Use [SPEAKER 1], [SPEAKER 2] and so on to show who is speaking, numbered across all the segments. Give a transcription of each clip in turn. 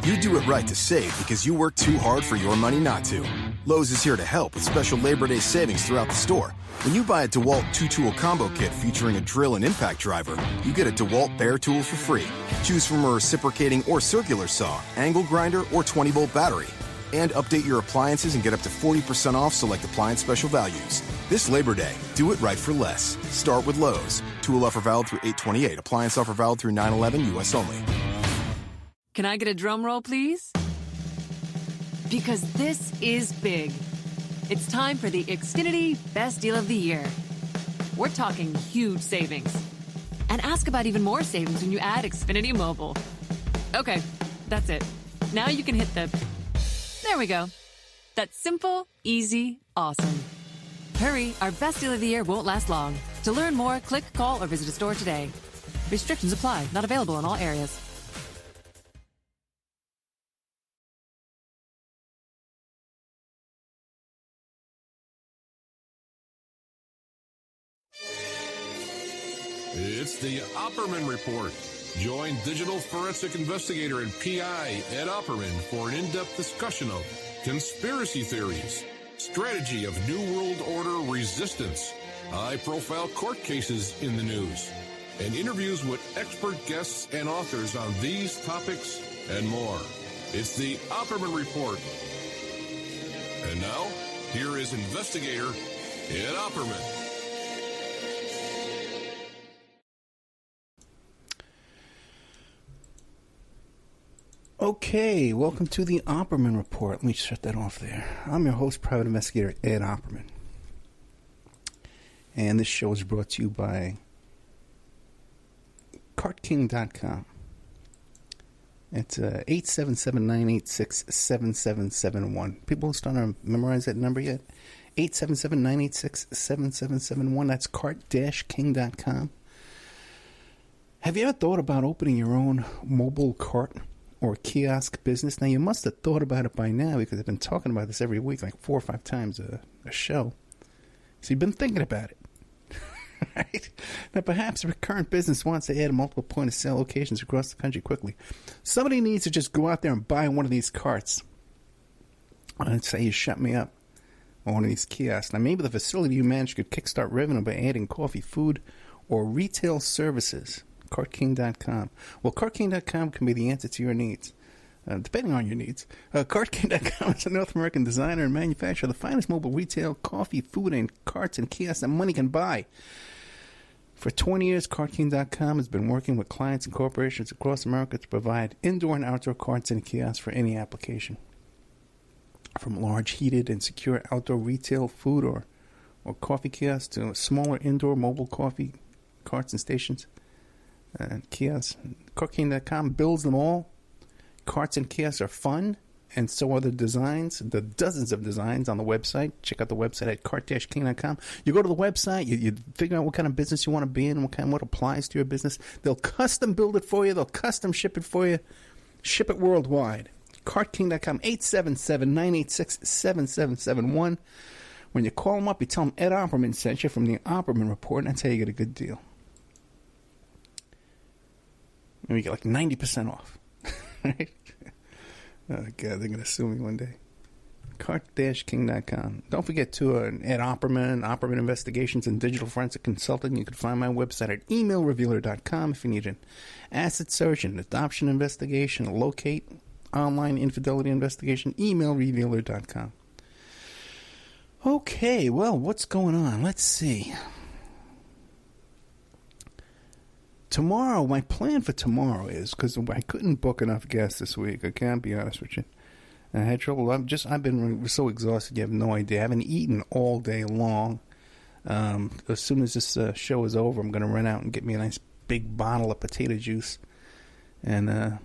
[SPEAKER 1] You do it right to save because you work too hard for your money not to. Lowe's is here to help with special Labor Day savings throughout the store. When you buy a DeWalt 2-tool combo kit featuring a drill and impact driver, you get a DeWalt Bear tool for free. Choose from a reciprocating or circular saw, angle grinder, or 20-volt battery. And update your appliances and get up to 40% off select appliance special values. This Labor Day, do it right for less. Start with Lowe's. Tool offer valid through 8/28. Appliance offer valid through 9/11, U.S. only.
[SPEAKER 2] Can I get a drum roll, please? Because this is big. It's time for the Xfinity Best Deal of the Year. We're talking huge savings. And ask about even more savings when you add Xfinity Mobile. Okay, that's it. Now you can hit the... There we go. That's simple, easy, awesome. Hurry, our Best Deal of the Year won't last long. To learn more, click, call, or visit a store today. Restrictions apply. Not available in all areas.
[SPEAKER 3] It's the Opperman Report. Join digital forensic investigator and PI Ed Opperman for an in-depth discussion of conspiracy theories, strategy of New World Order resistance, high-profile court cases in the news, and interviews with expert guests and authors on these topics and more. It's the Opperman Report. And now, here is investigator Ed Opperman.
[SPEAKER 4] Okay, welcome to the Opperman Report. Let me shut that off there. I'm your host, private investigator Ed Opperman. And this show is brought to you by CartKing.com. It's 877-986-7771. People starting to memorize that number yet? 877-986-7771. That's cart-king.com. Have you ever thought about opening your own mobile cart or kiosk business? Now, you must have thought about it by now because I've been talking about this every week, like 4 or 5 times a show. So you've been thinking about it, right? Now, perhaps a current business wants to add multiple point-of-sale locations across the country quickly. Somebody needs to just go out there and buy one of these carts and say, you shut me up on one of these kiosks. Now, maybe the facility you manage could kickstart revenue by adding coffee, food, or retail services. CartKing.com. Well, CartKing.com can be the answer to your needs, depending on your needs. CartKing.com is a North American designer and manufacturer of the finest mobile retail, coffee, food, and carts and kiosks that money can buy. For 20 years, CartKing.com has been working with clients and corporations across America to provide indoor and outdoor carts and kiosks for any application. From large heated and secure outdoor retail food or coffee kiosks to smaller indoor mobile coffee carts and stations. Kiosks. CartKing.com builds them all. Carts and kiosks are fun, and so are the designs, the dozens of designs on the website. Check out the website at cart-king.com. You go to the website, you figure out what kind of business you want to be in, what applies to your business. They'll custom build it for you. They'll custom ship it for you. Ship it worldwide. CartKing.com, 877-986-7771. When you call them up, you tell them Ed Opperman sent you from the Opperman Report, and that's how you get a good deal. And we get like 90% off. Right? Oh, God, they're going to sue me one day. Cart-king.com. Don't forget to Ed Opperman, Opperman Investigations, and Digital Forensic Consulting. You can find my website at emailrevealer.com if you need an asset search, an adoption investigation, a locate, online infidelity investigation, emailrevealer.com. Okay, well, what's going on? Let's see. Tomorrow, my plan for tomorrow is, because I couldn't book enough guests this week, I can't be honest with you. I had trouble. I've been so exhausted, you have no idea. I haven't eaten all day long. As soon as this show is over, I'm going to run out and get me a nice big bottle of potato juice and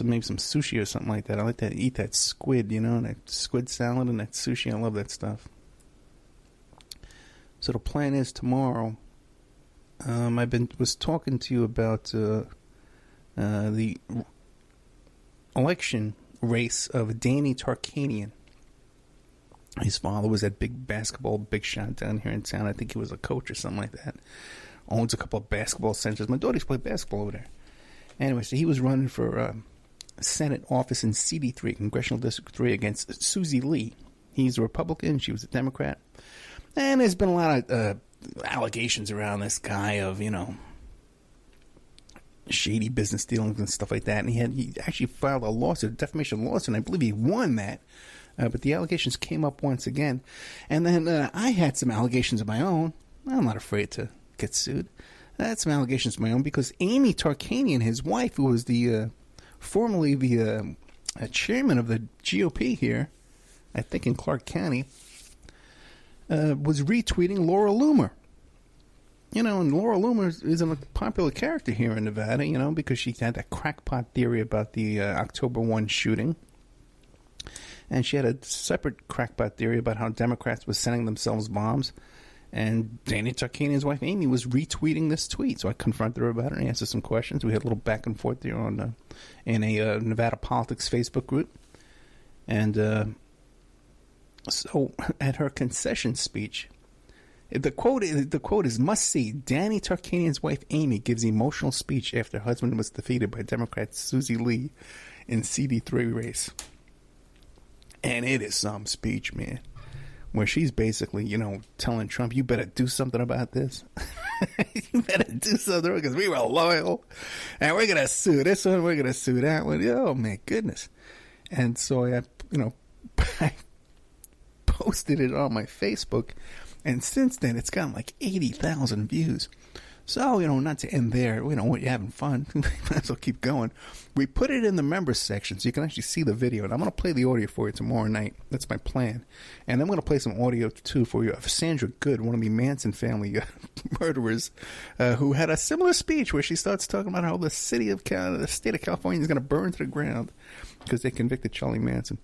[SPEAKER 4] maybe some sushi or something like that. I like to eat that squid, that squid salad and that sushi. I love that stuff. So the plan is tomorrow. Was talking to you about the election race of Danny Tarkanian. His father was that big shot down here in town. I think he was a coach or something like that. Owns a couple of basketball centers. My daughters play basketball over there. Anyway, so he was running for Senate office in CD3, Congressional District 3, against Susie Lee. He's a Republican. She was a Democrat. And there's been a lot of allegations around this guy of, shady business dealings and stuff like that. And he actually filed a lawsuit, a defamation lawsuit, and I believe he won that. But the allegations came up once again. And then I had some allegations of my own. I'm not afraid to get sued. I had some allegations of my own because Amy Tarkanian, his wife, who was formerly the chairman of the GOP here, I think in Clark County, was retweeting Laura Loomer. And Laura Loomer is a popular character here in Nevada, because she had that crackpot theory about the October 1 shooting. And she had a separate crackpot theory about how Democrats were sending themselves bombs. And Danny Tarkanian's wife, Amy, was retweeting this tweet. So I confronted her about it and answered some questions. We had a little back and forth there in a Nevada Politics Facebook group. And so at her concession speech, the quote is, "Must see, Danny Tarkanian's wife, Amy, gives emotional speech after husband was defeated by Democrat Susie Lee in CD3 race." And it is some speech, man, where she's basically, telling Trump, you better do something about this. You better do something because we were loyal. And we're going to sue this one. We're going to sue that one. Oh, my goodness. And so I posted it on my Facebook. And since then, it's gotten like 80,000 views. So, not to end there, when you're having fun, might as well keep going. We put it in the members section so you can actually see the video. And I'm going to play the audio for you tomorrow night. That's my plan. And I'm going to play some audio, too, for you of Sandra Good, one of the Manson family murderers, who had a similar speech where she starts talking about how the state of California is going to burn to the ground because they convicted Charlie Manson.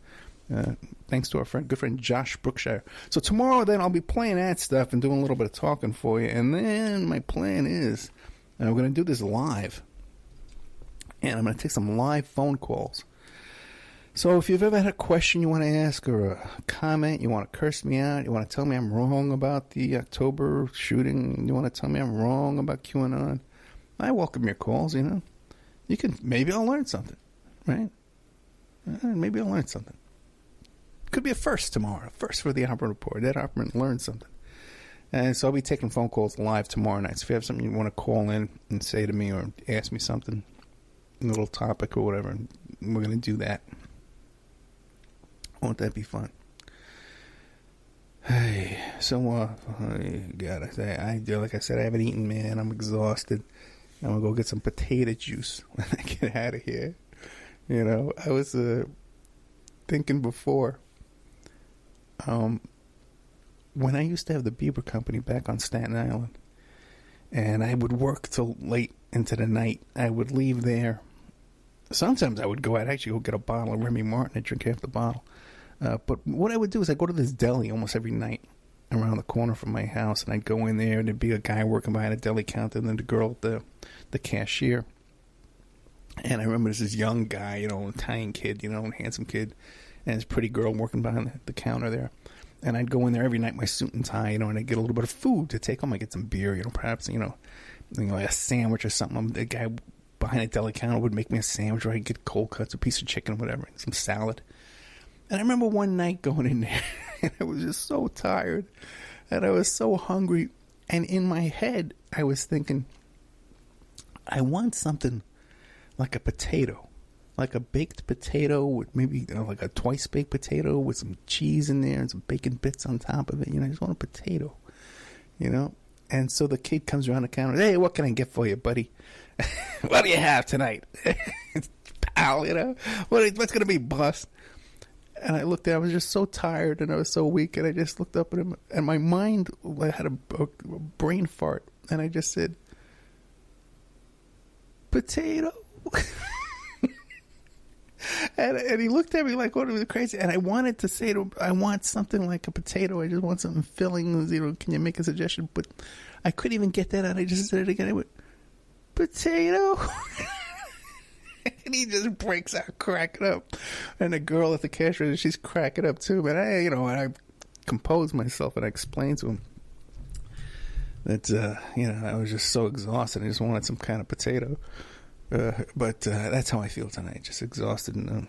[SPEAKER 4] Thanks to our good friend Josh Brookshire. So tomorrow, then, I'll be playing that stuff and doing a little bit of talking for you. And then my plan is we're going to do this live. And I'm going to take some live phone calls. So if you've ever had a question you want to ask or a comment, you want to curse me out, you want to tell me I'm wrong about the October shooting, you want to tell me I'm wrong about QAnon, I welcome your calls, You can, maybe I'll learn something, right? Maybe I'll learn something. Could be a first tomorrow. First for the Opperman Report. That Opperman learned something. And so I'll be taking phone calls live tomorrow night. So if you have something you want to call in and say to me or ask me something, a little topic or whatever, we're going to do that. Won't that be fun? Hey, so, God, like I said, I haven't eaten, man. I'm exhausted. I'm going to go get some potato juice when I get out of here. I was thinking before, when I used to have the Bieber Company back on Staten Island, and I would work till late into the night, I would leave there. Sometimes I would go out, actually go get a bottle of Remy Martin and drink half the bottle. But what I would do is I'd go to this deli almost every night around the corner from my house, and I'd go in there, and there'd be a guy working behind a deli counter, and then the girl at the cashier. And I remember this young guy, Italian kid, handsome kid, and this pretty girl working behind the counter there. And I'd go in there every night, my suit and tie, and I'd get a little bit of food to take home. I'd get some beer, perhaps, a sandwich or something. The guy behind the deli counter would make me a sandwich, or I'd get cold cuts, a piece of chicken, whatever, and some salad. And I remember one night going in there, and I was just so tired, and I was so hungry. And in my head, I was thinking, I want something like a potato, like a baked potato with maybe like a twice baked potato with some cheese in there and some bacon bits on top of it. I just want a potato, And so the kid comes around the counter. Hey, what can I get for you, buddy? What do you have tonight, pal? What's gonna be, boss? And I looked at him. I was just so tired and I was so weak, and I just looked up at him, and my mind had a brain fart, and I just said, potato. And he looked at me like, what, was crazy? And I wanted to say to him, I want something like a potato. I just want something filling. Can you make a suggestion? But I couldn't even get that out. I just said it again. I went, potato. And he just breaks out cracking up. And the girl at the cash register, she's cracking up too. But I composed myself and I explained to him that, I was just so exhausted. I just wanted some kind of potato. But that's how I feel tonight. Just exhausted and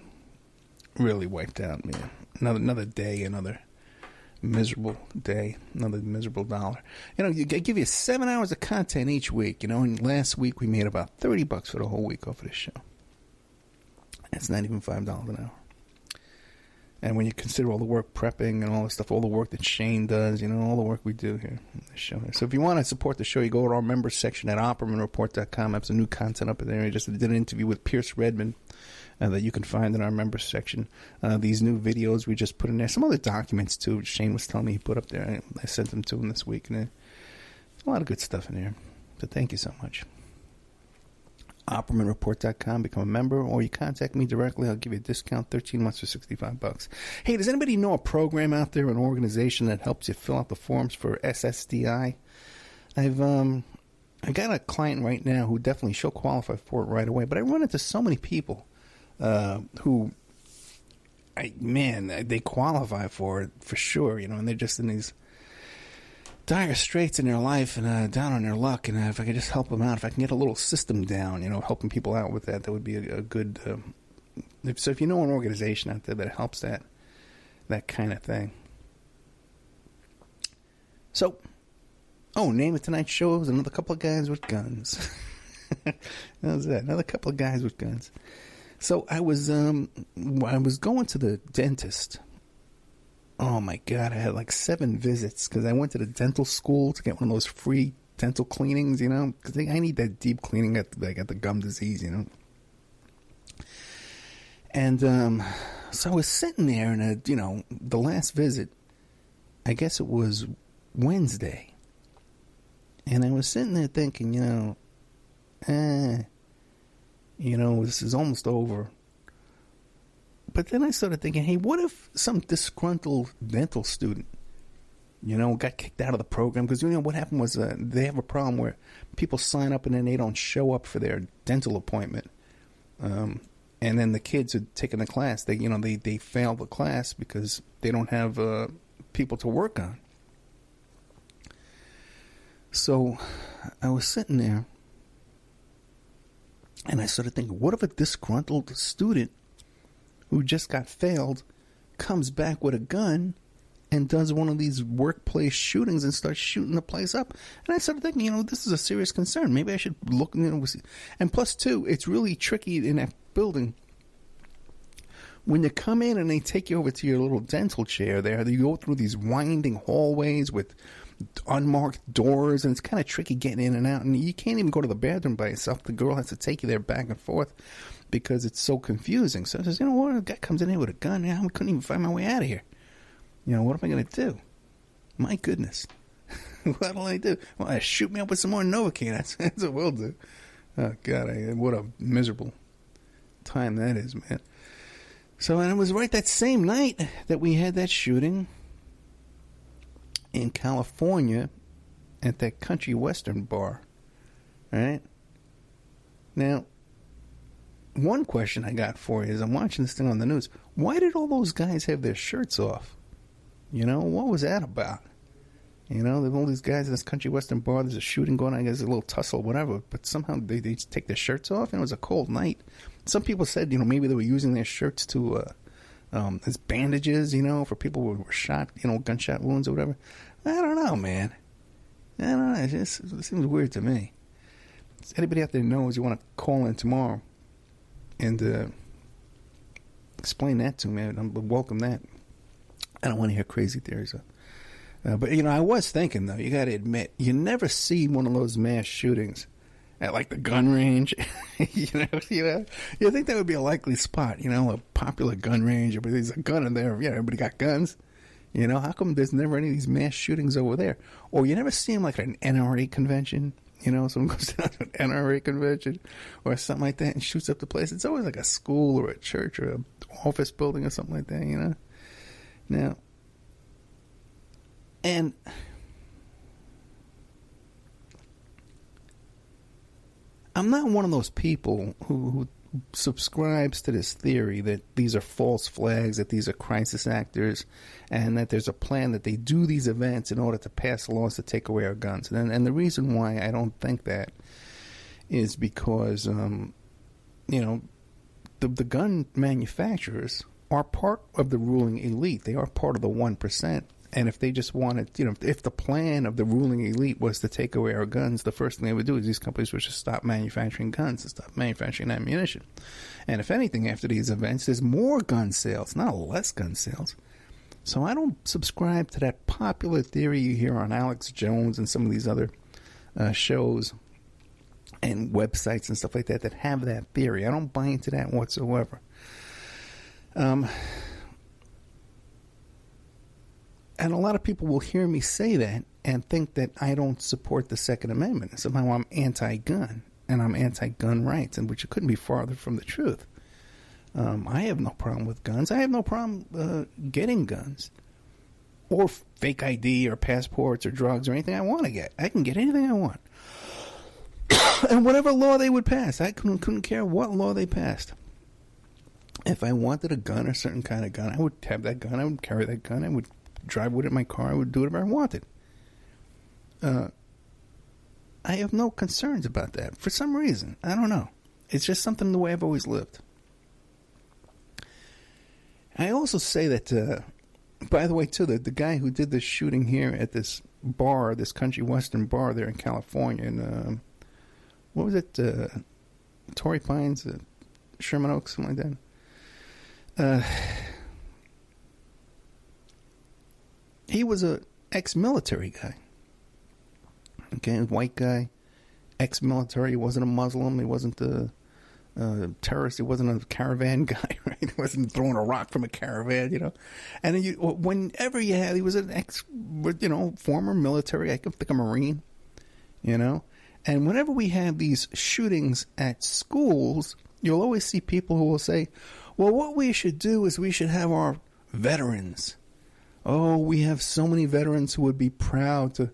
[SPEAKER 4] really wiped out, man. Another day, another miserable day, another miserable dollar. You know, I give you 7 hours of content each week, you know, and last week we made about $30 for the whole week off of this show. That's not even $5 an hour. And when you consider all the work prepping and all the stuff, all the work that Shane does, you know, all the work we do here on the show. So if you want to support the show, you go to our members section at OppermanReport.com. I have some new content up in there. I just did an interview with Pierce Redmond that you can find in our members section. These new videos we just put in there. Some other documents, too, Shane was telling me he put up there. I sent them to him this week. And there's a lot of good stuff in there. So thank you so much. OppermanReport.com, become a member, or you contact me directly. I'll give you a discount, 13 months for $65. Hey, does anybody know a program out there, an organization that helps you fill out the forms for SSDI? I got a client right now who definitely she'll qualify for it right away, but I run into so many people who, they qualify for it for sure, you know, and they're just in these dire straits in their life and down on their luck, and if I could just help them out, if I can get a little system down, you know, helping people out with that would be a good. So if you know an organization out there that helps that kind of thing. So, name of tonight's show is another couple of guys with guns. How's that? Another couple of guys with guns. So I was going to the dentist. Oh, my God, I had like 7 visits because I went to the dental school to get one of those free dental cleanings, you know, because I need that deep cleaning. I got the gum disease, you know. And so I was sitting there, and, you know, the last visit, I guess it was Wednesday. And I was sitting there thinking, you know, this is almost over. But then I started thinking, hey, what if some disgruntled dental student, you know, got kicked out of the program? Because, you know, what happened was they have a problem where people sign up and then they don't show up for their dental appointment. And then the kids who are taking the class, they fail the class because they don't have people to work on. So I was sitting there and I started thinking, what if a disgruntled student who just got failed comes back with a gun and does one of these workplace shootings and starts shooting the place up? And I started thinking, you know, this is a serious concern. Maybe I should look. You know, and plus, too, it's really tricky in that building. When you come in and they take you over to your little dental chair there, you go through these winding hallways with unmarked doors, and it's kind of tricky getting in and out. And you can't even go to the bathroom by yourself. The girl has to take you there back and forth because it's so confusing. So I says, you know what, a guy comes in here with a gun, I couldn't even find my way out of here. You know, what am I going to do? My goodness. What will I do? Well, I shoot me up with some more Novocaine. That's what we'll do. Oh, God, what a miserable time that is, man. So, and it was right that same night that we had that shooting in California at that country western bar. All right? Now, one question I got for you is, I'm watching this thing on the news. Why did all those guys have their shirts off? You know, what was that about? You know, there's all these guys in this country western bar. There's a shooting going on. I guess a little tussle, whatever. But somehow they just take their shirts off, and it was a cold night. Some people said, you know, maybe they were using their shirts to as bandages, you know, for people who were shot, you know, gunshot wounds or whatever. I don't know, man. I don't know. It seems weird to me. If anybody out there knows, you want to call in tomorrow and explain that to me, I would welcome that. I don't want to hear crazy theories. But, you know, I was thinking, though, you got to admit, you never see one of those mass shootings at, like, the gun range. you think that would be a likely spot, you know, a popular gun range. There's a gun in there. Yeah, everybody got guns. You know, how come there's never any of these mass shootings over there? Or you never see them, like, at an NRA convention. You know, someone goes down to an NRA convention or something like that and shoots up the place. It's always like a school or a church or an office building or something like that, you know. Now, and I'm not one of those people who subscribes to this theory that these are false flags, that these are crisis actors, and that there's a plan that they do these events in order to pass laws to take away our guns. And the reason why I don't think that is because the gun manufacturers are part of the ruling elite. They are part of the 1%. And if they just wanted, if the plan of the ruling elite was to take away our guns, the first thing they would do is these companies would just stop manufacturing guns and stop manufacturing ammunition. And if anything, after these events, there's more gun sales, not less gun sales. So I don't subscribe to that popular theory you hear on Alex Jones and some of these other shows and websites and stuff like that have that theory. I don't buy into that whatsoever. And a lot of people will hear me say that and think that I don't support the Second Amendment. Somehow I'm anti-gun and I'm anti-gun rights, and which couldn't be farther from the truth. I have no problem with guns. I have no problem getting guns or fake ID or passports or drugs or anything I want to get. I can get anything I want. And whatever law they would pass, I couldn't care what law they passed. If I wanted a gun, a certain kind of gun, I would have that gun. I would carry that gun. I would drive with it in my car. I would do whatever I wanted. I have no concerns about that. For some reason. I don't know. It's just something the way I've always lived. I also say that, by the way, too, the guy who did this shooting here at this bar, this country western bar there in California, and what was it? Torrey Pines, Sherman Oaks, something like that. He was a ex-military guy. Okay, white guy, ex-military. He wasn't a Muslim. He wasn't a terrorist. He wasn't a caravan guy, right? He wasn't throwing a rock from a caravan, And then whenever you had, he was an former military. I think a Marine, And whenever we have these shootings at schools, you'll always see people who will say, well, what we should do is we should have our veterans. Oh, we have so many veterans who would be proud to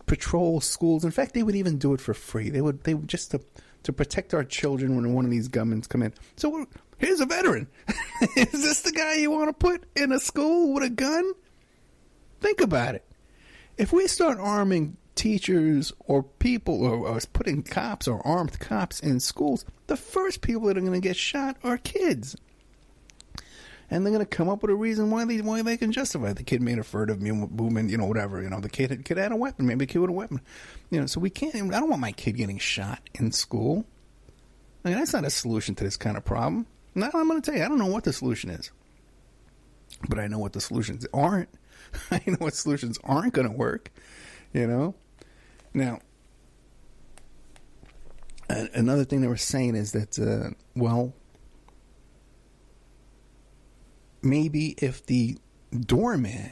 [SPEAKER 4] patrol schools. In fact, they would even do it for free. They would just to protect our children when one of these gunmen come in. So here's a veteran. Is this the guy you want to put in a school with a gun? Think about it. If we start arming teachers or people or putting cops or armed cops in schools, the first people that are going to get shot are kids. And they're going to come up with a reason why they can justify it. The kid made a furtive movement, whatever. The kid had a weapon. Maybe the kid with a weapon. So we can't. I don't want my kid getting shot in school. I mean, that's not a solution to this kind of problem. Now I'm going to tell you, I don't know what the solution is, but I know what the solutions aren't. I know what solutions aren't going to work. Now, another thing they were saying is that, maybe if the doorman,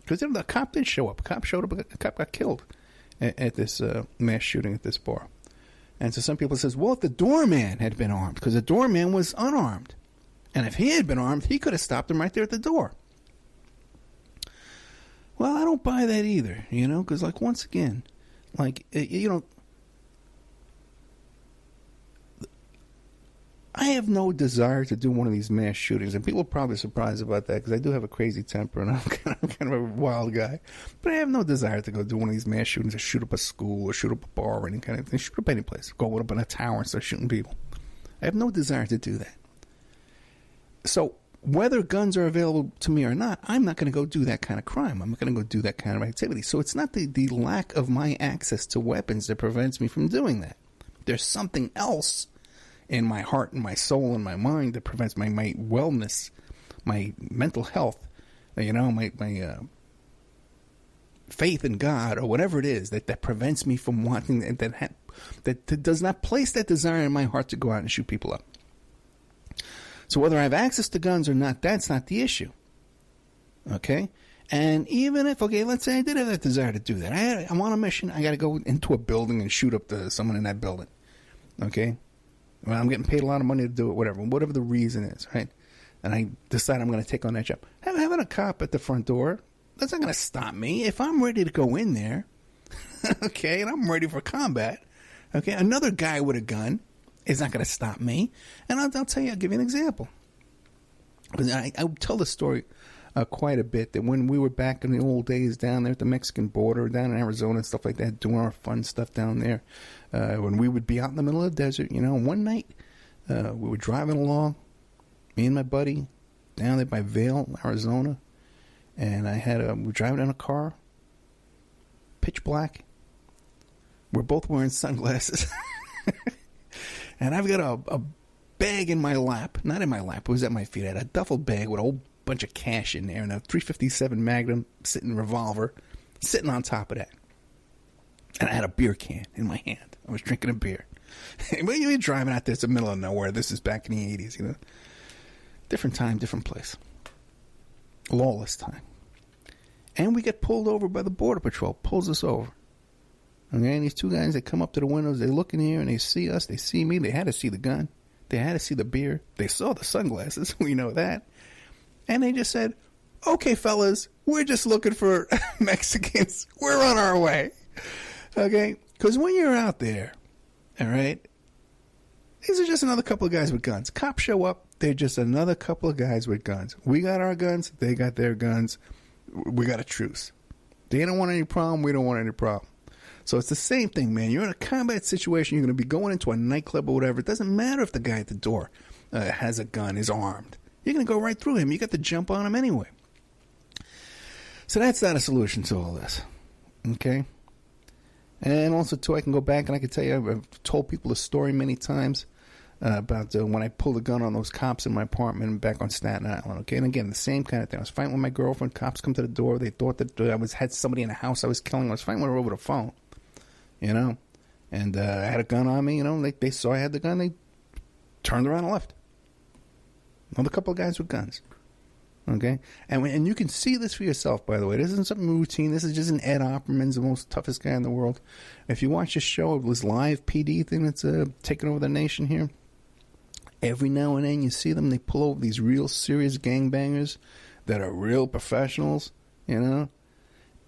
[SPEAKER 4] because the cop did show up. A cop showed up. A cop got killed at this mass shooting at this bar. And so some people says, well, if the doorman had been armed, because the doorman was unarmed, and if he had been armed, he could have stopped him right there at the door. Well, I don't buy that either, because once again, I have no desire to do one of these mass shootings, and people are probably surprised about that because I do have a crazy temper and I'm kind of a wild guy. But I have no desire to go do one of these mass shootings or shoot up a school or shoot up a bar or any kind of thing. Shoot up any place. Go up in a tower and start shooting people. I have no desire to do that. So whether guns are available to me or not, I'm not going to go do that kind of crime. I'm not going to go do that kind of activity. So it's not the lack of my access to weapons that prevents me from doing that. There's something else in my heart and my soul and my mind that prevents my wellness, my mental health, my faith in God or whatever it is that prevents me from wanting that does not place that desire in my heart to go out and shoot people up. So whether I have access to guns or not, that's not the issue. Okay? And even if, let's say I did have that desire to do that. I'm on a mission. I got to go into a building and shoot up someone in that building. Okay? Well, I'm getting paid a lot of money to do it, whatever the reason is, right? And I decide I'm going to take on that job. Having a cop at the front door, that's not going to stop me. If I'm ready to go in there, okay, and I'm ready for combat, okay, another guy with a gun is not going to stop me. And I'll tell you, I'll give you an example. I tell the story quite a bit that when we were back in the old days down there at the Mexican border, down in Arizona and stuff like that, doing our fun stuff down there, when we would be out in the middle of the desert, one night We were driving along, me and my buddy, down there by Vail, Arizona, and we were driving in a car, pitch black. We're both wearing sunglasses. And I've got a bag in my lap. Not in my lap. It was at my feet. I had a duffel bag with a whole bunch of cash in there and a .357 Magnum revolver sitting on top of that. And I had a beer can in my hand. I was drinking a beer. Well, you're driving out there. It's the middle of nowhere. This is back in the 80s, you know. Different time, different place. Lawless time. And we get pulled over by the Border Patrol. Pulls us over. Okay, and these two guys, they come up to the windows, they look in here, and they see us, they see me, they had to see the gun, they had to see the beer, they saw the sunglasses, we know that, and they just said, okay, fellas, we're just looking for Mexicans, we're on our way, okay, because when you're out there, all right, these are just another couple of guys with guns. Cops show up, they're just another couple of guys with guns. We got our guns, they got their guns, we got a truce. They don't want any problem, we don't want any problem. So it's the same thing, man. You're in a combat situation. You're going to be going into a nightclub or whatever. It doesn't matter if the guy at the door has a gun, is armed. You're going to go right through him. You got to jump on him anyway. So that's not a solution to all this. Okay? And also, too, I can go back and I can tell you, I've told people the story many times about when I pulled a gun on those cops in my apartment back on Staten Island. Okay? And again, the same kind of thing. I was fighting with my girlfriend. Cops come to the door. They thought that I had somebody in the house I was killing. I was fighting with her over the phone. You know, and I had a gun on me, you know, they saw I had the gun, they turned around and left. Another couple of guys with guns. Okay? And you can see this for yourself, by the way. This isn't something routine. This is just an Ed Opperman's the most toughest guy in the world. If you watch this show, this live PD thing that's taking over the nation here, every now and then you see them, they pull over these real serious gangbangers that are real professionals, you know,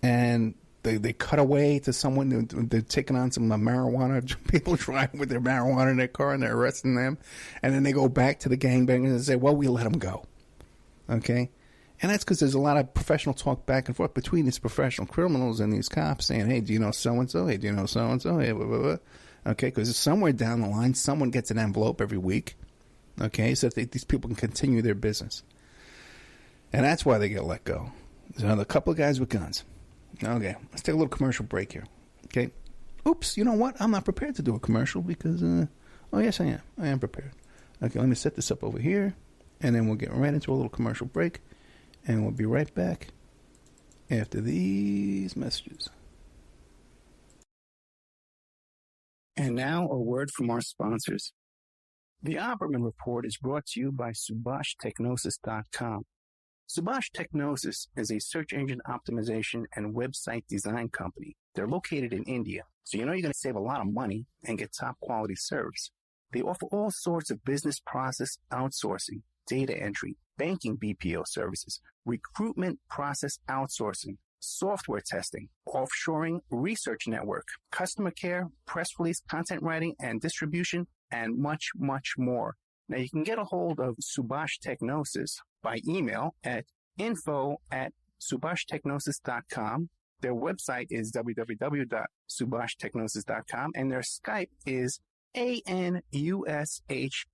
[SPEAKER 4] and They cut away to someone, they're taking on some marijuana, people driving with their marijuana in their car and they're arresting them. And then they go back to the gangbangers and say, well, we let them go. Okay? And that's because there's a lot of professional talk back and forth between these professional criminals and these cops saying, hey, do you know so-and-so? Hey, do you know so-and-so? Hey, blah, blah, blah. Okay? Because somewhere down the line, someone gets an envelope every week. Okay? So that these people can continue their business. And that's why they get let go. There's another couple of guys with guns. Okay, let's take a little commercial break here. Okay. Oops, you know what? I'm not prepared to do a commercial because, oh, yes, I am. I am prepared. Okay, let me set this up over here, and then we'll get right into a little commercial break, and we'll be right back after these messages. And now a word from our sponsors. The Opperman Report is brought to you by SubhashTechnosis.com. Subash Technosis is a search engine optimization and website design company. They're located in India, so you know you're going to save a lot of money and get top quality service. They offer all sorts of business process outsourcing, data entry, banking BPO services, recruitment process outsourcing, software testing, offshoring, research network, customer care, press release, content writing and distribution, and much, much more. Now, you can get a hold of Subash Technosis by email at info@subashtechnosis.com. Their website is www.subashtechnosis.com, and their Skype is ANUSHASUBASH.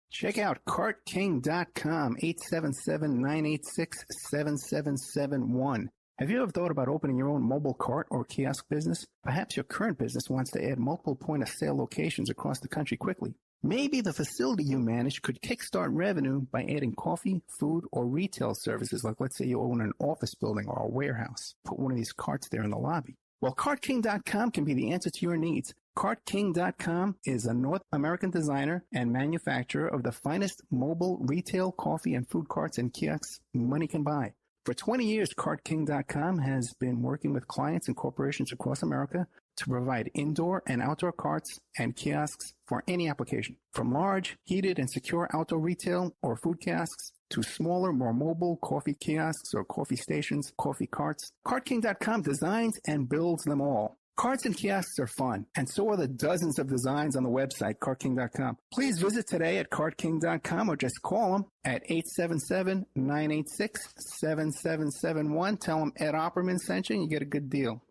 [SPEAKER 4] Check out CartKing.com, 877-986-7771. Have you ever thought about opening your own mobile cart or kiosk business? Perhaps your current business wants to add multiple point-of-sale locations across the country quickly. Maybe the facility you manage could kickstart revenue by adding coffee, food, or retail services, like let's say you own an office building or a warehouse. Put one of these carts there in the lobby. Well, CartKing.com can be the answer to your needs. CartKing.com is a North American designer and manufacturer of the finest mobile retail coffee and food carts and kiosks money can buy. For 20 years, CartKing.com has been working with clients and corporations across America to provide indoor and outdoor carts and kiosks for any application. From large, heated, and secure outdoor retail or food kiosks to smaller, more mobile coffee kiosks or coffee stations, coffee carts, CartKing.com designs and builds them all. Carts and kiosks are fun, and so are the dozens of designs on the website, CartKing.com. Please visit today at CartKing.com or just call them at 877-986-7771. Tell them Ed Opperman sent you and you get a good deal.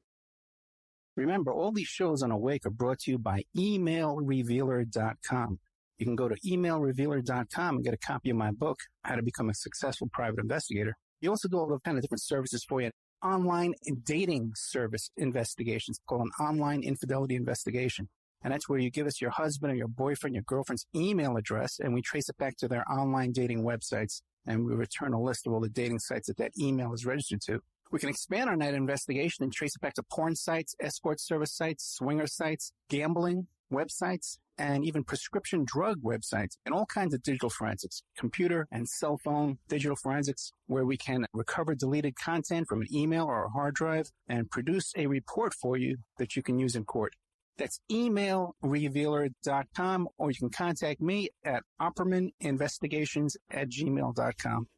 [SPEAKER 4] Remember, all these shows on Awake are brought to you by emailrevealer.com. You can go to emailrevealer.com and get a copy of my book, How to Become a Successful Private Investigator. You also do all the kind of different services for you. Online dating service investigations called an online infidelity investigation. And that's where you give us your husband or your boyfriend, your girlfriend's email address, and we trace it back to their online dating websites, and we return a list of all the dating sites that email is registered to. We can expand on that investigation and trace it back to porn sites, escort service sites, swinger sites, gambling websites, and even prescription drug websites, and all kinds of digital forensics, computer and cell phone digital forensics, where we can recover deleted content from an email or a hard drive and produce a report for you that you can use in court. That's emailrevealer.com, or you can contact me at oppermaninvestigations@gmail.com.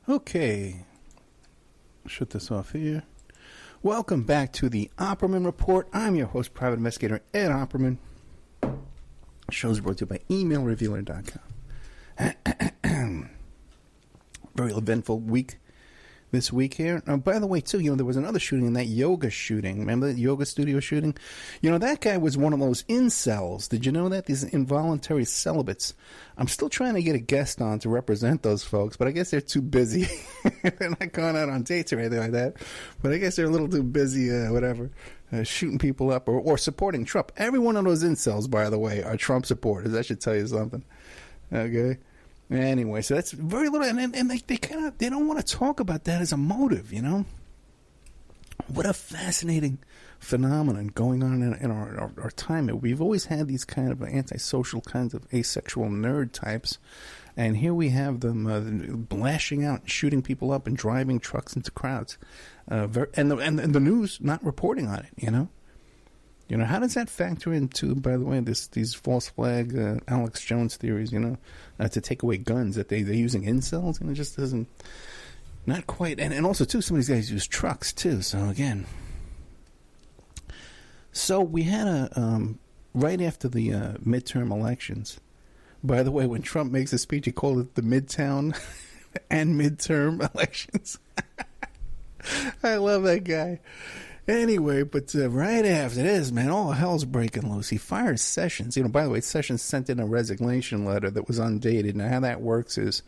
[SPEAKER 4] Okay. Shut this off here. Welcome back to the Opperman Report. I'm your host, Private Investigator Ed Opperman. Shows brought to you by emailrevealer.com. Very eventful week this week here. By the way, too, there was another shooting in that yoga shooting. Remember that yoga studio shooting? That guy was one of those incels. Did you know that? These involuntary celibates. I'm still trying to get a guest on to represent those folks, but I guess they're too busy. They're not going out on dates or anything like that. But I guess they're a little too busy, shooting people up or supporting Trump. Every one of those incels, by the way, are Trump supporters. That should tell you something. Okay? Anyway, so that's very little, and they don't want to talk about that as a motive, What a fascinating phenomenon going on in our time. We've always had these kind of antisocial kinds of asexual nerd types, and here we have them lashing out, shooting people up, and driving trucks into crowds, and the news not reporting on it, how does that factor into, by the way, these false flag Alex Jones theories, to take away guns, that they're using incels? It just doesn't, not quite. And also, too, some of these guys use trucks, too. So, again. So, we had right after the midterm elections, by the way, when Trump makes a speech, he called it the midtown and midterm elections. I love that guy. Anyway, but right after this, man, all hell's breaking loose. He fires Sessions. By the way, Sessions sent in a resignation letter that was undated. Now, how that works is,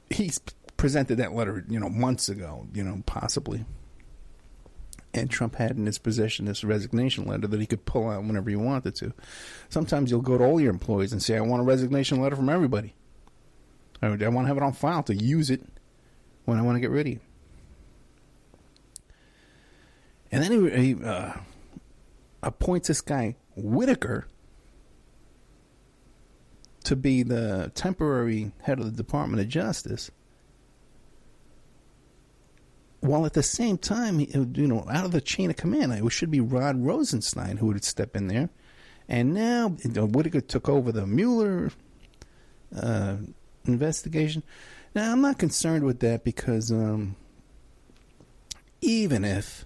[SPEAKER 4] he's presented that letter, months ago, possibly. And Trump had in his possession this resignation letter that he could pull out whenever he wanted to. Sometimes you'll go to all your employees and say, I want a resignation letter from everybody. I want to have it on file to use it when I want to get rid of you. And then he appoints this guy, Whitaker, to be the temporary head of the Department of Justice. While at the same time, out of the chain of command, it should be Rod Rosenstein who would step in there. And now Whitaker took over the Mueller investigation. Now, I'm not concerned with that because even if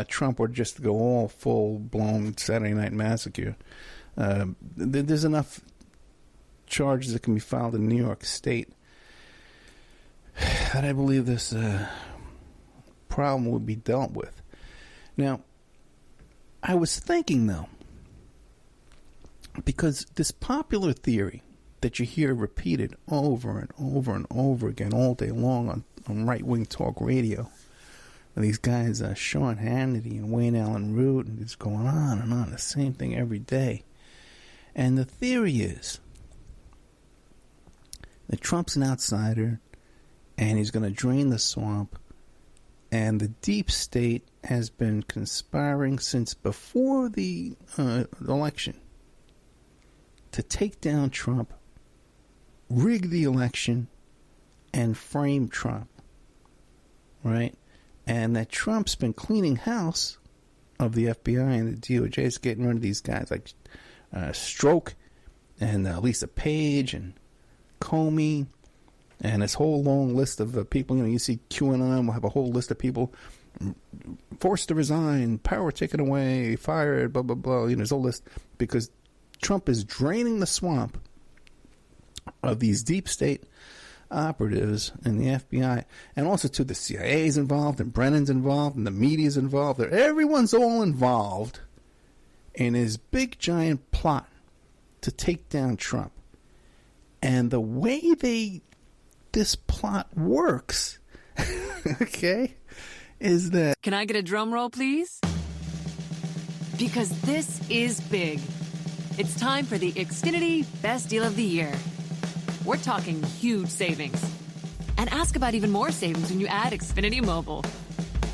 [SPEAKER 4] Trump were just to go all full-blown Saturday Night Massacre, there's enough charges that can be filed in New York State that I believe this problem would be dealt with. Now, I was thinking, though, because this popular theory that you hear repeated over and over and over again all day long on right-wing talk radio, these guys, Sean Hannity and Wayne Allen Root, and it's going on and on, the same thing every day. And the theory is that Trump's an outsider, and he's going to drain the swamp, and the deep state has been conspiring since before the election to take down Trump, rig the election, and frame Trump, right? And that Trump's been cleaning house of the FBI and the DOJ, is getting rid of these guys like Stroke and Lisa Page and Comey and this whole long list of people. You see QAnon will have a whole list of people forced to resign, power taken away, fired, blah, blah, blah. There's a whole list because Trump is draining the swamp of these deep state operatives in the FBI, and also to the CIA's involved, and Brennan's involved, and the media's involved. Everyone's all involved in his big giant plot to take down Trump. And the way this plot works, okay, is that...
[SPEAKER 2] Can I get a drum roll, please? Because this is big. It's time for the Xfinity Best Deal of the Year. We're talking huge savings. And ask about even more savings when you add Xfinity Mobile.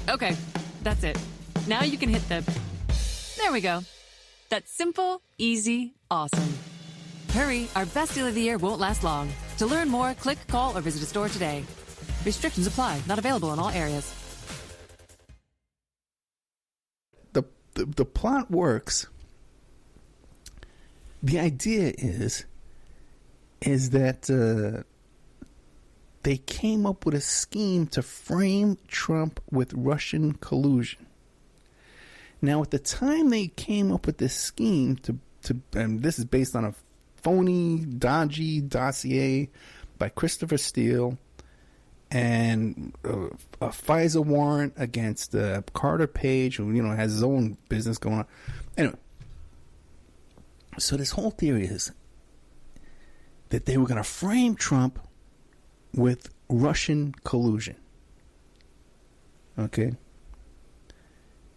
[SPEAKER 2] Okay, that's it. Now you can hit the... There we go. That's simple, easy, awesome. Hurry, our Best Deal of the Year won't last long. To learn more, click, call, or visit a store today. Restrictions apply. Not available in all areas.
[SPEAKER 4] The plot works. The idea is that they came up with a scheme to frame Trump with Russian collusion. Now, at the time they came up with this scheme and this is based on a phony, dodgy dossier by Christopher Steele and a FISA warrant against Carter Page, who has his own business going on. Anyway, so this whole theory is that they were going to frame Trump with Russian collusion. Okay.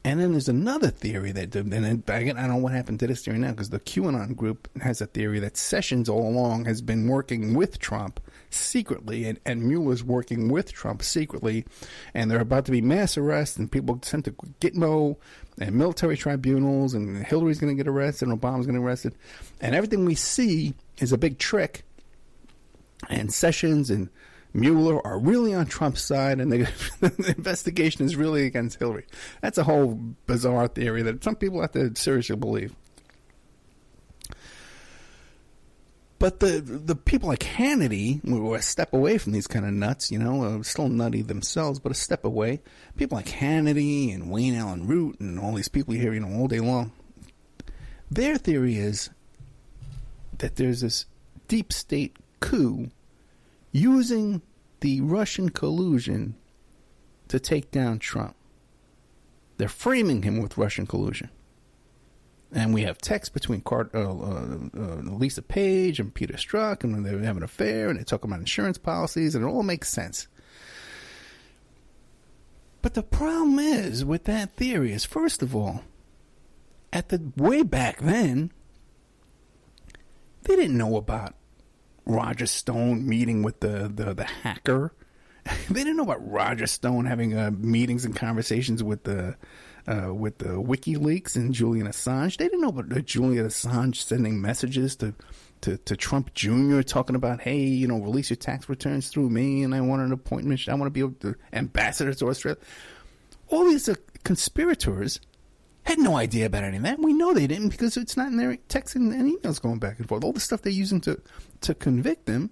[SPEAKER 4] And then there's another theory that, and then I don't know what happened to this theory now, because the QAnon group has a theory that Sessions all along has been working with Trump secretly, and Mueller's working with Trump secretly, and there are about to be mass arrests, and people sent to Gitmo and military tribunals, and Hillary's going to get arrested, and Obama's going to get arrested, and everything we see is a big trick, and Sessions and Mueller are really on Trump's side, and the investigation is really against Hillary. That's a whole bizarre theory that some people have to seriously believe. But the people like Hannity, who were a step away from these kind of nuts, still nutty themselves, but a step away. People like Hannity and Wayne Allen Root and all these people you hear, all day long. Their theory is that there's this deep state coup using the Russian collusion to take down Trump. They're framing him with Russian collusion. And we have texts between Lisa Page and Peter Strzok, and they have an affair, and they talk about insurance policies, and it all makes sense. But the problem is with that theory is, first of all, way back then, they didn't know about Roger Stone meeting with the hacker. They didn't know about Roger Stone having meetings and conversations with the WikiLeaks and Julian Assange. They didn't know about Julian Assange sending messages to Trump Jr. talking about, hey, release your tax returns through me, and I want an appointment. I want to be the ambassador to Australia. All these conspirators had no idea about any of that. We know they didn't, because it's not in their texts and emails going back and forth. All the stuff they're using to convict him,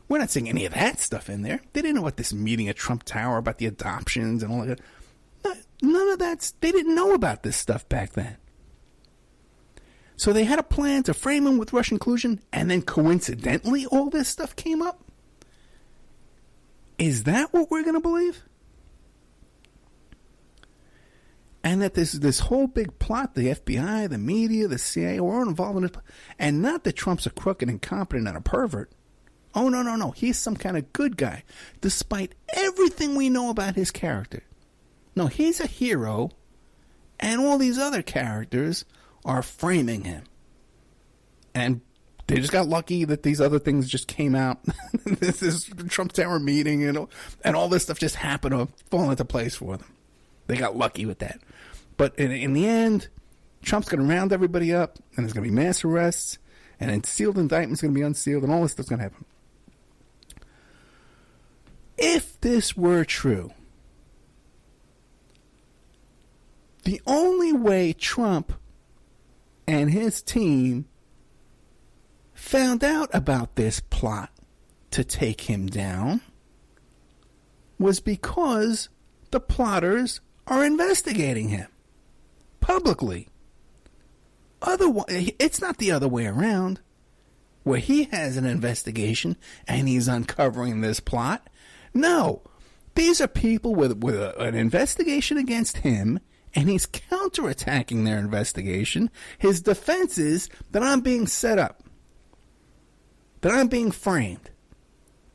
[SPEAKER 4] we're not seeing any of that stuff in there. They didn't know about this meeting at Trump Tower about the adoptions and all that. None of that. They didn't know about this stuff back then. So they had a plan to frame him with Russian collusion, and then coincidentally all this stuff came up? Is that what we're going to believe? And that this whole big plot, the FBI, the media, the CIA, were all involved in it. And not that Trump's a crook and incompetent and a pervert. Oh, no. He's some kind of good guy, despite everything we know about his character. No, he's a hero, and all these other characters are framing him. And they just got lucky that these other things just came out. This is Trump Tower meeting, and all this stuff just happened to fall into place for them. They got lucky with that. But in the end, Trump's going to round everybody up, and there's going to be mass arrests, and then sealed indictments going to be unsealed, and all this stuff's going to happen. If this were true, the only way Trump and his team found out about this plot to take him down was because the plotters are investigating him publicly. Otherwise, it's not the other way around. where he has an investigation and he's uncovering this plot. No, these are people with an investigation against him, and he's counterattacking their investigation. His defense is that I'm being set up, that I'm being framed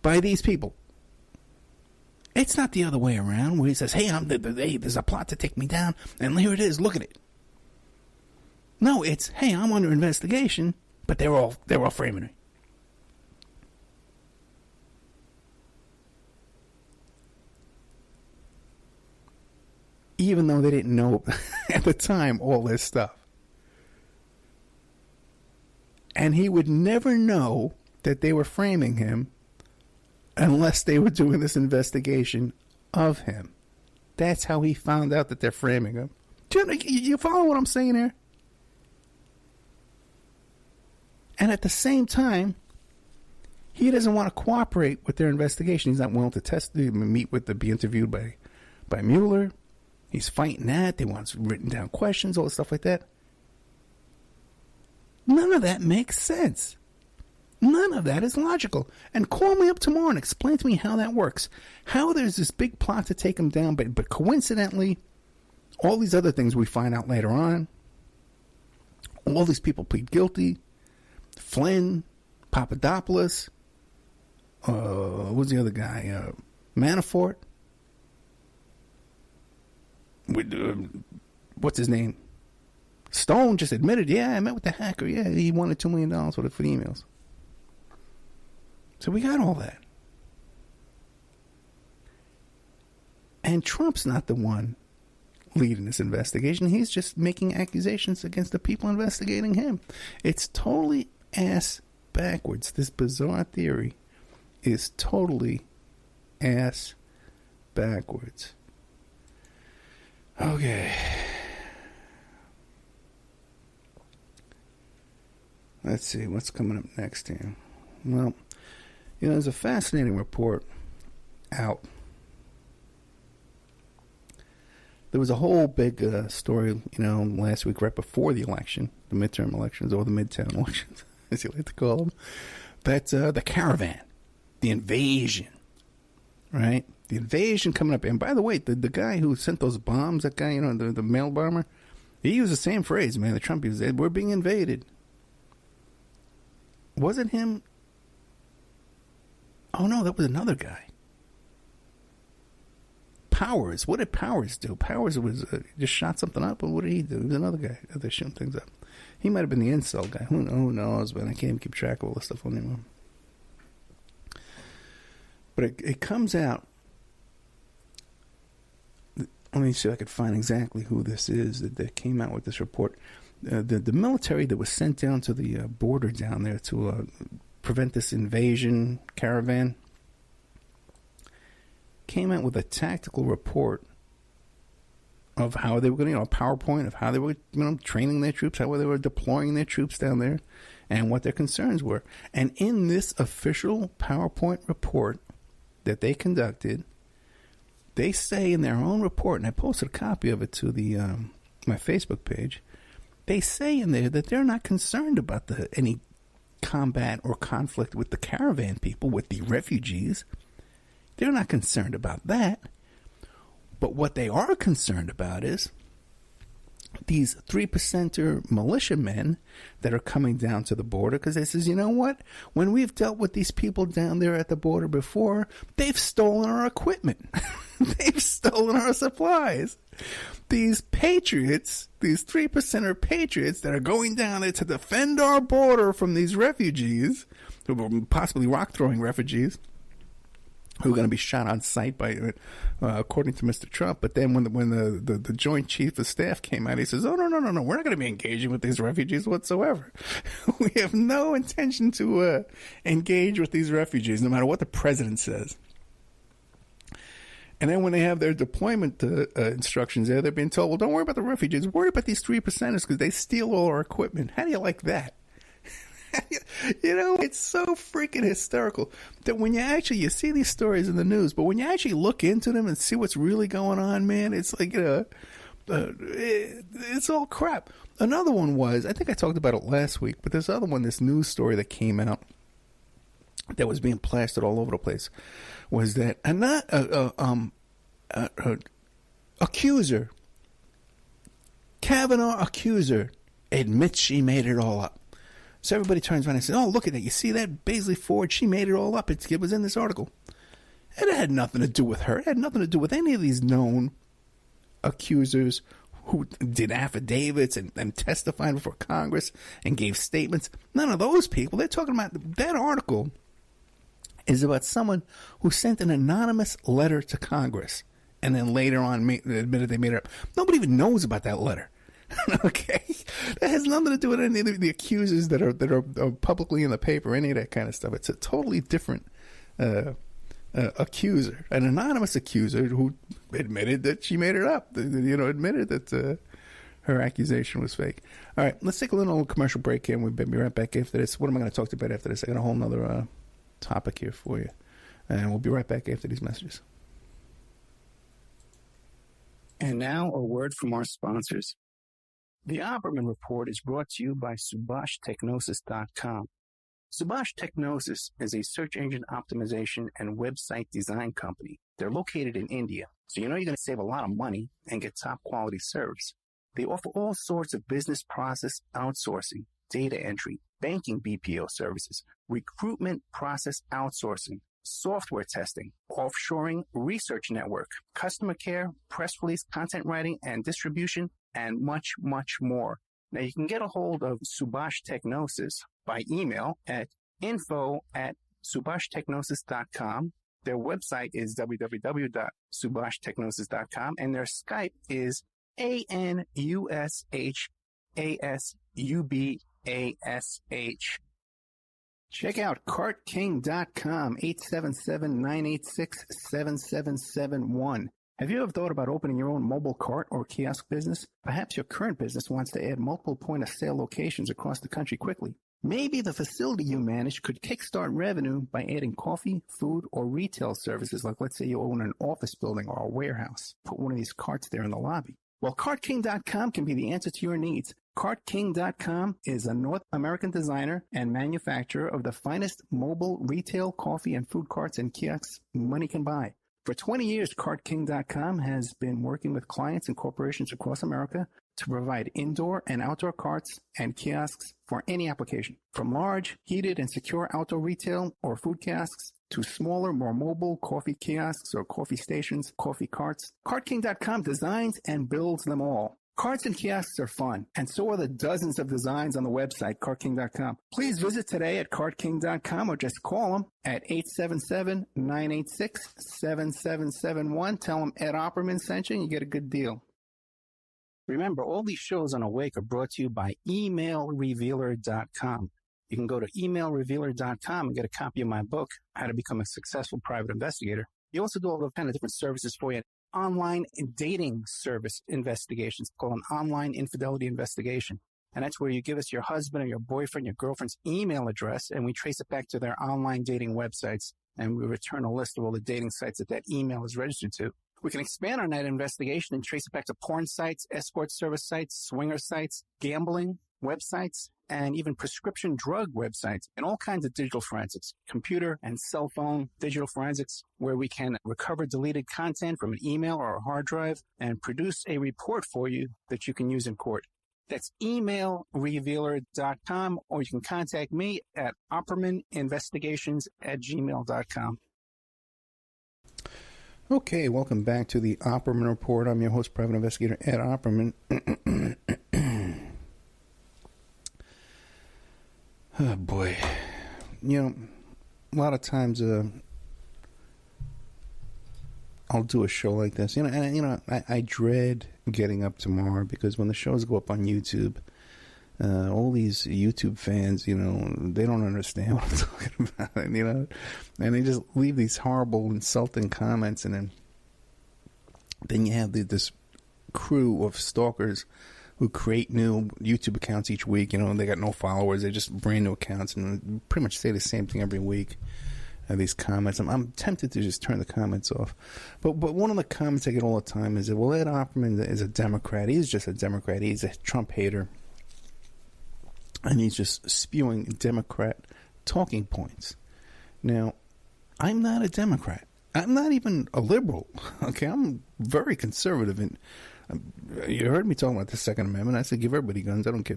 [SPEAKER 4] by these people. It's not the other way around where he says, hey, there's a plot to take me down, and here it is, look at it. No, it's, hey, I'm under investigation, but they're all framing me. Even though they didn't know at the time all this stuff. And he would never know that they were framing him unless they were doing this investigation of him. That's how he found out that they're framing him. You follow what I'm saying here? And at the same time, he doesn't want to cooperate with their investigation. He's not willing to be interviewed by Mueller. He's fighting that. They want written down questions, all the stuff like that. None of that makes sense. None of that is logical. And call me up tomorrow and explain to me how that works. How there's this big plot to take him down, but coincidentally, all these other things we find out later on, all these people plead guilty. Flynn, Papadopoulos, who's the other guy? Manafort. What's his name? Stone just admitted, yeah, I met with the hacker. Yeah, he wanted $2 million for the emails. So we got all that. And Trump's not the one leading this investigation. He's just making accusations against the people investigating him. It's totally ass backwards. This bizarre theory is totally ass backwards. Okay. Let's see what's coming up next here. Well, there's a fascinating report out. There was a whole big story, last week right before the election, the midterm elections, or the midtown elections, as you like to call them. That's the caravan, the invasion, right? The invasion coming up. And by the way, the guy who sent those bombs, that guy, the mail bomber, he used the same phrase, man. The Trump used, we're being invaded. Was it him? Oh, no, that was another guy. Powers. What did Powers do? Powers was just shot something up, or what did he do? He was another guy that they're shooting things up. He might have been the incel guy. Who knows, man? I can't even keep track of all this stuff anymore. But it comes out. Let me see if I could find exactly who this is that came out with this report. The military that was sent down to the border down there to prevent this invasion caravan came out with a tactical report of how they were going to, a PowerPoint of how they were, training their troops, how they were deploying their troops down there, and what their concerns were. And in this official PowerPoint report that they conducted, they say in their own report, and I posted a copy of it to the my Facebook page, they say in there that they're not concerned about any combat or conflict with the caravan people, with the refugees. They're not concerned about that. But what they are concerned about is these 3%er militiamen that are coming down to the border, because they says, you know what? When we've dealt with these people down there at the border before, they've stolen our equipment. They've stolen our supplies. These patriots, these 3%er patriots that are going down there to defend our border from these refugees, possibly rock-throwing refugees, who are going to be shot on sight by, according to Mr. Trump. But then when the Joint Chief of Staff came out, he says, oh, no, we're not going to be engaging with these refugees whatsoever. We have no intention to engage with these refugees, no matter what the president says. And then when they have their deployment instructions there, they're being told, well, don't worry about the refugees. Worry about these 3%ers because they steal all our equipment. How do you like that? It's so freaking hysterical that when you see these stories in the news, but when you actually look into them and see what's really going on, man, it's like, It's all crap. Another one was, I think I talked about it last week, but this other one, this news story that came out that was being plastered all over the place, was that accuser, Kavanaugh accuser, admits she made it all up. So everybody turns around and says, "Oh, look at that! You see that Baisley Ford? She made it all up. It was in this article." And it had nothing to do with her. It had nothing to do with any of these known accusers who did affidavits and testified before Congress and gave statements. None of those people. They're talking about that article is about someone who sent an anonymous letter to Congress and then later on admitted they made it up. Nobody even knows about that letter. Okay, that has nothing to do with any of the accusers that are publicly in the paper, any of that kind of stuff. It's a totally different accuser, an anonymous accuser who admitted that she made it up. Admitted that her accusation was fake. All right, let's take a little commercial break here, and we'll be right back after this. What am I going to talk about after this? I got a whole nother topic here for you, and we'll be right back after these messages.
[SPEAKER 5] And now a word from our sponsors. The Opperman Report is brought to you by SubhashTechnosis.com. Subash Technosis is a search engine optimization and website design company. They're located in India, so you're going to save a lot of money and get top quality service. They offer all sorts of business process outsourcing, data entry, banking BPO services, recruitment process outsourcing, software testing, offshoring, research network, customer care, press release, content writing and distribution, and much, much more. Now, you can get a hold of Subash Technosis by email at info@subashtechnosis.com. Their website is www.subashtechnosis.com, and their Skype is ANUSHASUBASH. Check out CartKing.com, 877-986-7771. Have you ever thought about opening your own mobile cart or kiosk business? Perhaps your current business wants to add multiple point-of-sale locations across the country quickly. Maybe the facility you manage could kickstart revenue by adding coffee, food, or retail services, like let's say you own an office building or a warehouse. Put one of these carts there in the lobby. Well, CartKing.com can be the answer to your needs. CartKing.com is a North American designer and manufacturer of the finest mobile retail coffee and food carts and kiosks money can buy. For 20 years, CartKing.com has been working with clients and corporations across America to provide indoor and outdoor carts and kiosks for any application. From large, heated, and secure outdoor retail or food kiosks to smaller, more mobile coffee kiosks or coffee stations, coffee carts, CartKing.com designs and builds them all. Carts and kiosks are fun, and so are the dozens of designs on the website, CartKing.com. Please visit today at CartKing.com or just call them at 877-986-7771. Tell them Ed Opperman sent you and you get a good deal. Remember, all these shows on Awake are brought to you by emailrevealer.com. You can go to emailrevealer.com and get a copy of my book, How to Become a Successful Private Investigator. You also do all the kind of different services for you. Online dating service investigations called an online infidelity investigation. And that's where you give us your husband or your boyfriend, your girlfriend's email address, and we trace it back to their online dating websites, and we return a list of all the dating sites that email is registered to. We can expand on that investigation and trace it back to porn sites, escort service sites, swinger sites, gambling websites, and even prescription drug websites, and all kinds of digital forensics, computer and cell phone digital forensics, where we can recover deleted content from an email or a hard drive and produce a report for you that you can use in court. That's emailrevealer.com, or you can contact me at oppermaninvestigations@gmail.com.
[SPEAKER 4] Okay, welcome back to the Opperman Report. I'm your host, Private Investigator Ed Opperman. Oh, boy. A lot of times I'll do a show like this. I dread getting up tomorrow because when the shows go up on YouTube, all these YouTube fans, they don't understand what I'm talking about, and they just leave these horrible, insulting comments, and then you have this crew of stalkers who create new YouTube accounts each week. They got no followers. They're just brand new accounts and pretty much say the same thing every week. these comments. I'm tempted to just turn the comments off. But one of the comments I get all the time is that, well, Ed Opperman is a Democrat. He's just a Democrat. He's a Trump hater. And he's just spewing Democrat talking points. Now, I'm not a Democrat. I'm not even a liberal. Okay, I'm very conservative. And you heard me talking about the Second Amendment. I said, give everybody guns. I don't care.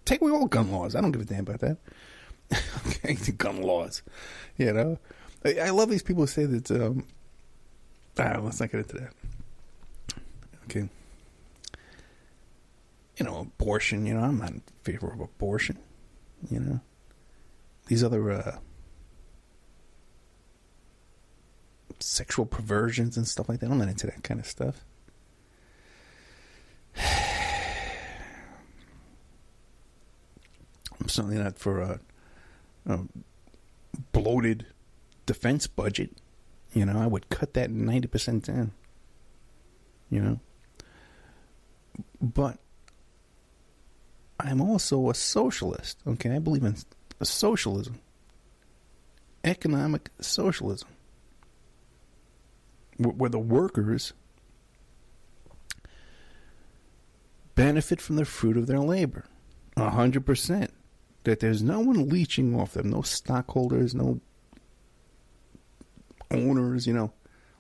[SPEAKER 4] Take away all gun laws. I don't give a damn about that. Okay, gun laws. You know, I love these people who say that. Let's not get into that. Okay. You know, abortion. You know, I'm not in favor of abortion. You know, these other sexual perversions and stuff like that. I'm not into that kind of stuff. I'm certainly not for a bloated defense budget. You know, I would cut that 90% down. You know, but I'm also a socialist. Okay, I believe in socialism, economic socialism, where the workers benefit from the fruit of their labor, 100%. That there's no one leeching off them, no stockholders, no owners, you know,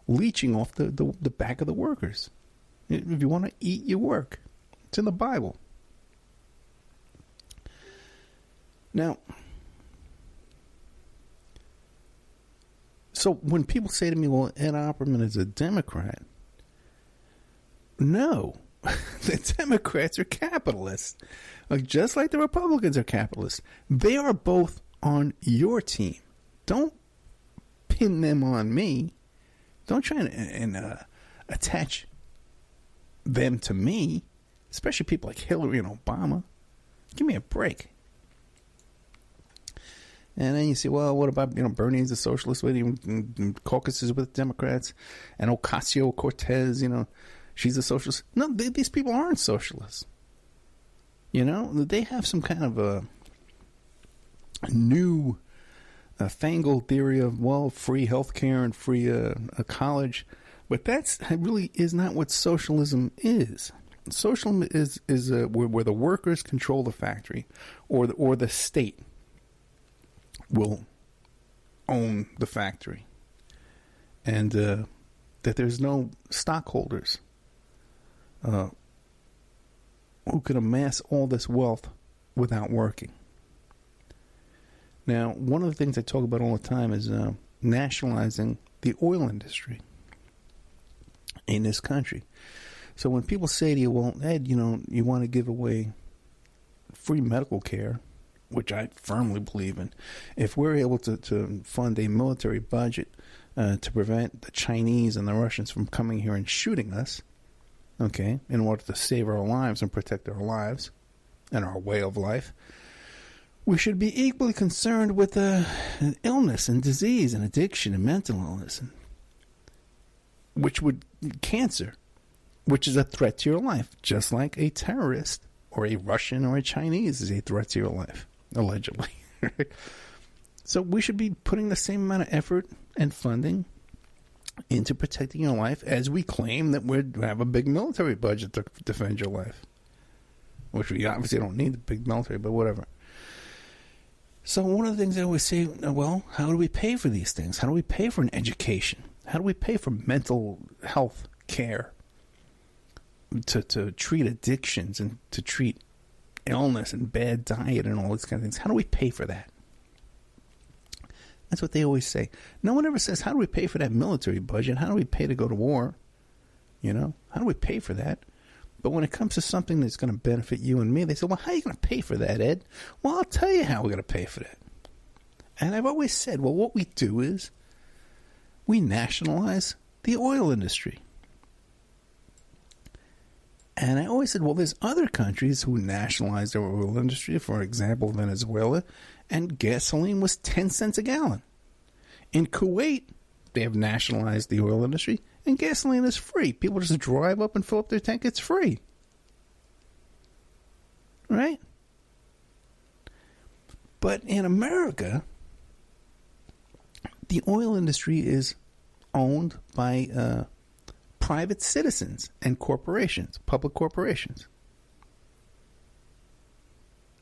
[SPEAKER 4] leeching off the back of the workers. If you want to eat, you work. It's in the Bible. Now, so when people say to me, well, Ed Opperman is a Democrat, no. The Democrats are capitalists. Like, just like the Republicans are capitalists. They are both on your team. Don't pin them on me. Don't try and attach them to me, especially people like Hillary and Obama. Give me a break. And then you say, well, what about, you know, Bernie's a socialist, caucuses with Democrats, and Ocasio-Cortez, you know, she's a socialist. No, these people aren't socialists. You know, they have some kind of a new fangled theory of, well, free healthcare and free college. But that really is not what socialism is. Socialism is where the workers control the factory, or the state will own the factory, and that there's no stockholders who could amass all this wealth without working. Now, one of the things I talk about all the time is nationalizing the oil industry in this country. So when people say to you, well, Ed, you know, you want to give away free medical care, which I firmly believe in, if we're able to fund a military budget to prevent the Chinese and the Russians from coming here and shooting us, okay, in order to save our lives and protect our lives and our way of life, we should be equally concerned with illness and disease and addiction and mental illness, cancer, which is a threat to your life, just like a terrorist or a Russian or a Chinese is a threat to your life, allegedly. So we should be putting the same amount of effort and funding into protecting your life as we claim that we have a big military budget to defend your life, which we obviously don't need the big military, but whatever. So one of the things I always say, well, how do we pay for these things? How do we pay for an education? How do we pay for mental health care, to treat addictions and to treat illness and bad diet and all these kind of things? How do we pay for that? That's what they always say. No one ever says, how do we pay for that military budget? How do we pay to go to war? You know, how do we pay for that? But when it comes to something that's going to benefit you and me, they say, well, how are you going to pay for that, Ed? Well, I'll tell you how we're going to pay for that. And I've always said, well, what we do is we nationalize the oil industry. And I always said, well, there's other countries who nationalized their oil industry, for example, Venezuela, and gasoline was 10 cents a gallon. In Kuwait, they have nationalized the oil industry, and gasoline is free. People just drive up and fill up their tank. It's free. Right? But in America, the oil industry is owned by private citizens and corporations, public corporations.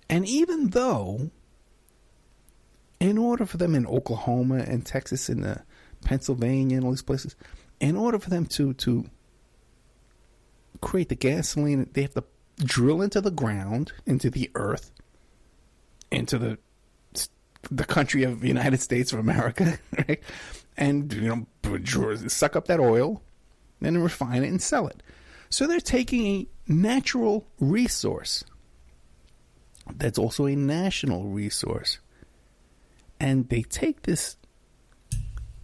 [SPEAKER 4] And even though, in order for them in Oklahoma and Texas and Pennsylvania and all these places, in order for them to create the gasoline, they have to drill into the ground, into the earth, into the country of the United States of America, right? And, suck up that oil and then refine it and sell it. So they're taking a natural resource that's also a national resource, and they take this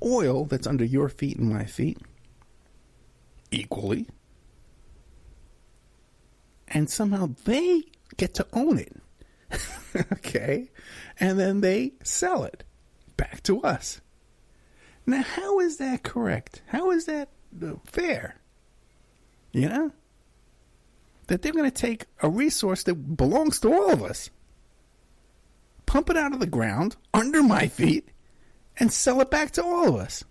[SPEAKER 4] oil that's under your feet and my feet equally, and somehow they get to own it. Okay? And then they sell it back to us. Now, how is that correct? How is that fair? You know? That they're going to take a resource that belongs to all of us, pump it out of the ground under my feet, and sell it back to all of us.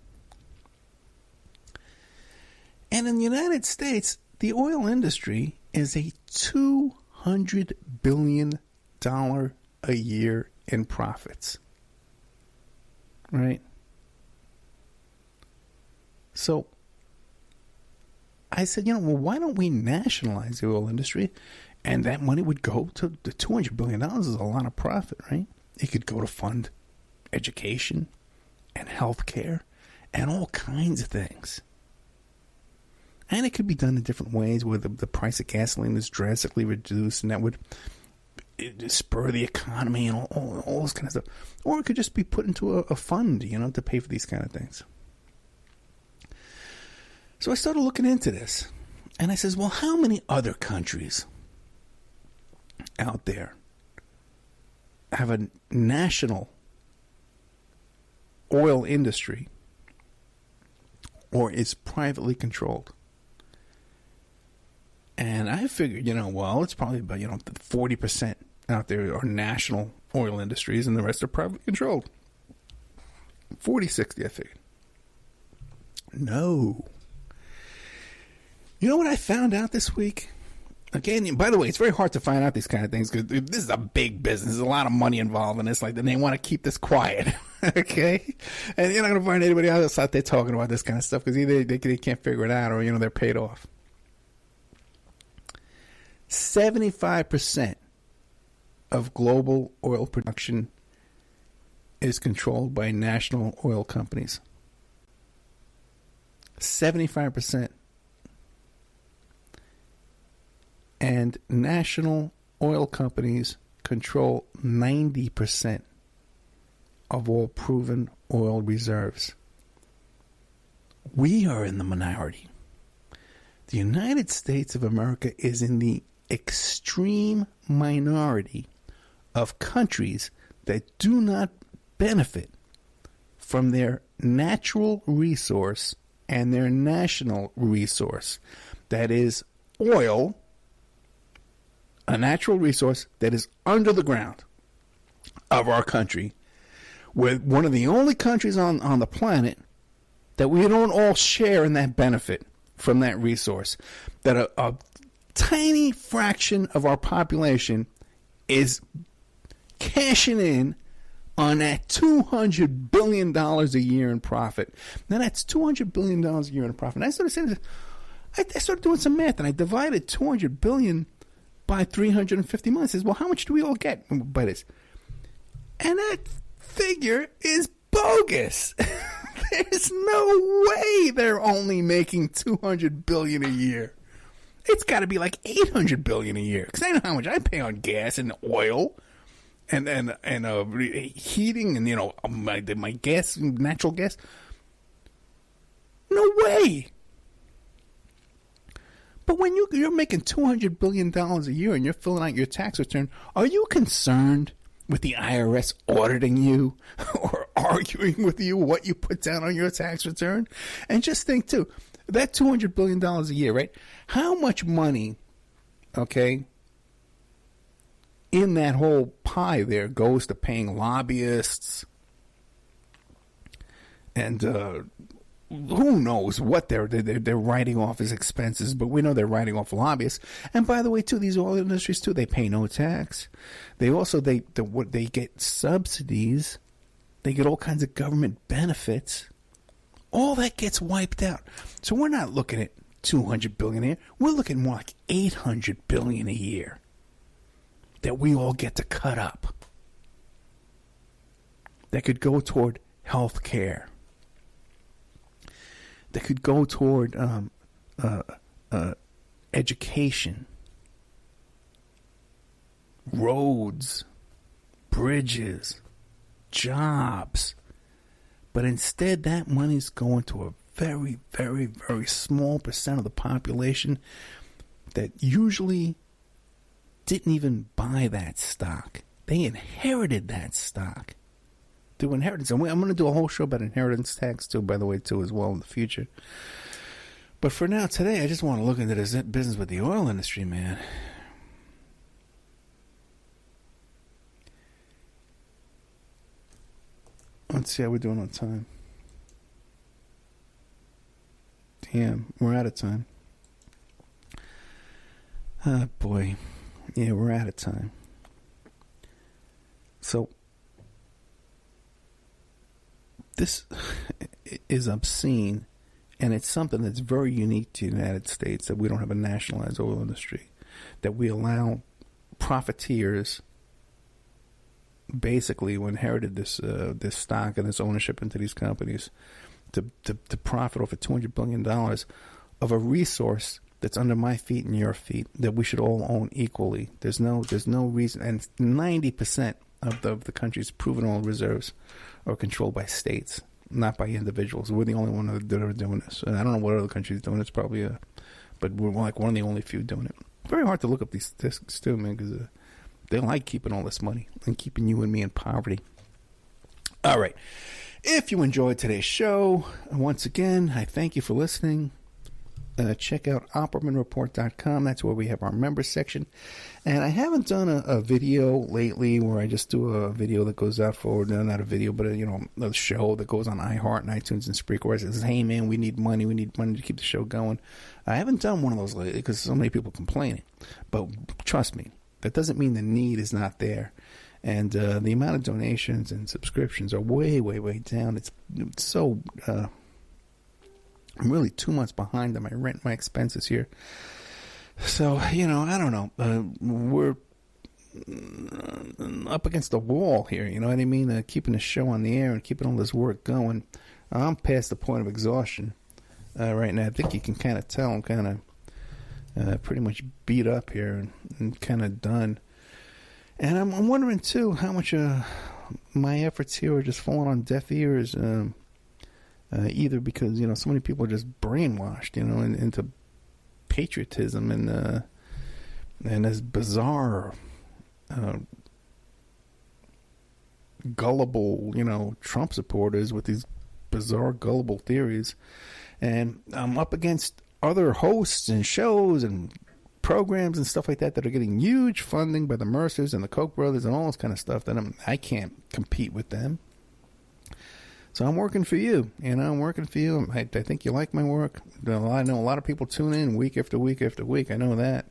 [SPEAKER 4] And in the United States, the oil industry is a $200 billion a year in profits. Right? So I said, why don't we nationalize the oil industry? And that money would go to the $200 billion is a lot of profit, right? It could go to fund education and health care and all kinds of things. And it could be done in different ways where the price of gasoline is drastically reduced, and that would spur the economy and all this kind of stuff. Or it could just be put into a fund, to pay for these kind of things. So I started looking into this, and I says, well, how many other countries out there have a national oil industry or is privately controlled? And I figured, it's probably about, 40% out there are national oil industries and the rest are privately controlled. 40, 60, I figured. No. You know what I found out this week? Again, by the way, it's very hard to find out these kind of things because this is a big business. There's a lot of money involved in this. Like, they want to keep this quiet, okay? And you're not going to find anybody else out there talking about this kind of stuff because either they can't figure it out or, they're paid off. 75% of global oil production is controlled by national oil companies. 75%. And national oil companies control 90% of all proven oil reserves. We are in the minority. The United States of America is in the extreme minority of countries that do not benefit from their natural resource and their national resource. That is oil, a natural resource that is under the ground of our country. We're one of the only countries on the planet that we don't all share in that benefit from that resource. That a tiny fraction of our population is cashing in on that $200 billion a year in profit. Now, that's $200 billion a year in profit. And I started doing some math, and I divided $200 billion by 350 months. I says, well, how much do we all get by this? And that figure is bogus. There's no way they're only making $200 billion a year. It's got to be like $800 billion a year. Because I know how much I pay on gas and oil and heating and my gas, natural gas. No way. But when you're making $200 billion a year and you're filling out your tax return, are you concerned with the IRS auditing you or arguing with you what you put down on your tax return? And just think, too, that $200 billion a year, right? How much money, okay, in that whole pie there goes to paying lobbyists And who knows what they're writing off as expenses, but we know they're writing off lobbyists. And by the way, too, these oil industries too, they pay no tax. They also they get subsidies, they get all kinds of government benefits. All that gets wiped out. So we're not looking at $200 billion a year. We're looking more like $800 billion a year that we all get to cut up. That could go toward health care. That could go toward education, roads, bridges, jobs. But instead, that money's going to a very, very, very small percent of the population that usually didn't even buy that stock. They inherited that stock through inheritance. And I'm going to do a whole show about inheritance tax, too, by the way, too, as well in the future. But for now, today, I just want to look into this business with the oil industry, man. Let's see how we're doing on time. Damn, we're out of time. Oh, boy. Yeah, we're out of time. So, this is obscene, and it's something that's very unique to the United States, that we don't have a nationalized oil industry, that we allow profiteers basically who inherited this stock and this ownership into these companies to profit off of $200 billion of a resource that's under my feet and your feet that we should all own equally. There's no reason, and 90% of the country's proven oil reserves are controlled by states, not by individuals. We're the only one that are doing this. And I don't know what other countries doing. It's probably but we're like one of the only few doing it. Very hard to look up these statistics too, man, because they like keeping all this money and keeping you and me in poverty. All right. If you enjoyed today's show, once again, I thank you for listening. Check out OppermanReport.com. That's where we have our members section. And I haven't done a video lately where I just do a video that goes out forward. No, not a video, but a show that goes on iHeart and iTunes and Spreaker where it says, hey, man, we need money. We need money to keep the show going. I haven't done one of those lately because so many people complaining. But trust me, that doesn't mean the need is not there. And the amount of donations and subscriptions are way, way, way down. It's so... I'm really 2 months behind on my rent, my expenses here. So, I don't know. We're up against the wall here, you know what I mean? Keeping the show on the air and keeping all this work going. I'm past the point of exhaustion right now. I think you can kind of tell I'm kind of pretty much beat up here and kind of done. And I'm wondering, too, how much my efforts here are just falling on deaf ears. Either because so many people are just brainwashed into patriotism and this bizarre gullible Trump supporters with these bizarre gullible theories, and I'm up against other hosts and shows and programs and stuff like that are getting huge funding by the Mercers and the Koch brothers and all this kind of stuff that I can't compete with them. So I'm working for you, I'm working for you. I think you like my work. I know a lot of people tune in week after week after week. I know that.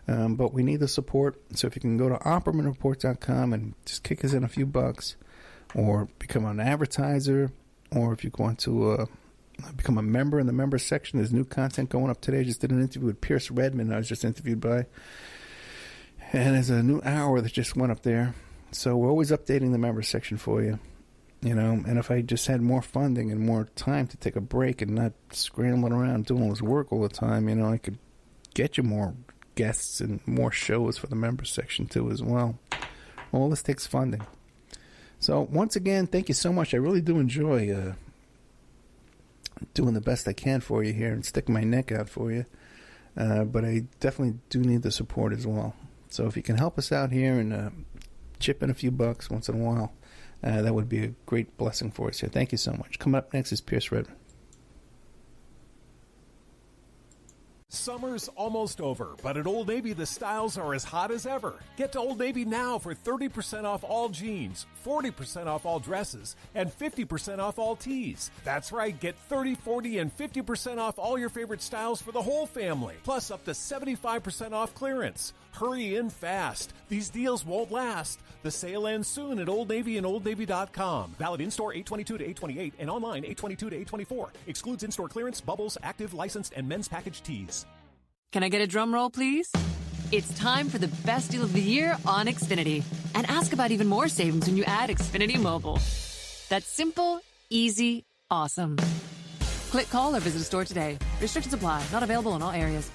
[SPEAKER 4] But we need the support. So if you can go to OppermanReport.com and just kick us in a few bucks, or become an advertiser, or if you want to become a member in the members section, there's new content going up today. I just did an interview with Pierce Redmond I was just interviewed by. And there's a new hour that just went up there. So we're always updating the members section for you. And if I just had more funding and more time to take a break and not scrambling around doing all this work all the time, I could get you more guests and more shows for the members section too as well. All this takes funding. So once again, thank you so much. I really do enjoy doing the best I can for you here and sticking my neck out for you. But I definitely do need the support as well. So if you can help us out here and chip in a few bucks once in a while, that would be a great blessing for us here. Thank you so much. Coming up next is Pierce Redmond.
[SPEAKER 6] Summer's almost over, but at Old Navy the styles are as hot as ever. Get to Old Navy now for 30% off all jeans, 40% off all dresses, and 50% off all tees. That's right, get 30, 40, and 50% off all your favorite styles for the whole family, plus up to 75% off clearance. Hurry in fast. These deals won't last. The sale ends soon at Old Navy and OldNavy.com. Valid in-store 8/22 to 8/28 and online 8/22 to 8/24. Excludes in-store clearance, bubbles, active, licensed, and men's package tees.
[SPEAKER 2] Can I get a drum roll, please? It's time for the best deal of the year on Xfinity. And ask about even more savings when you add Xfinity Mobile. That's simple, easy, awesome. Click, call, or visit a store today. Restrictions apply. Not available in all areas.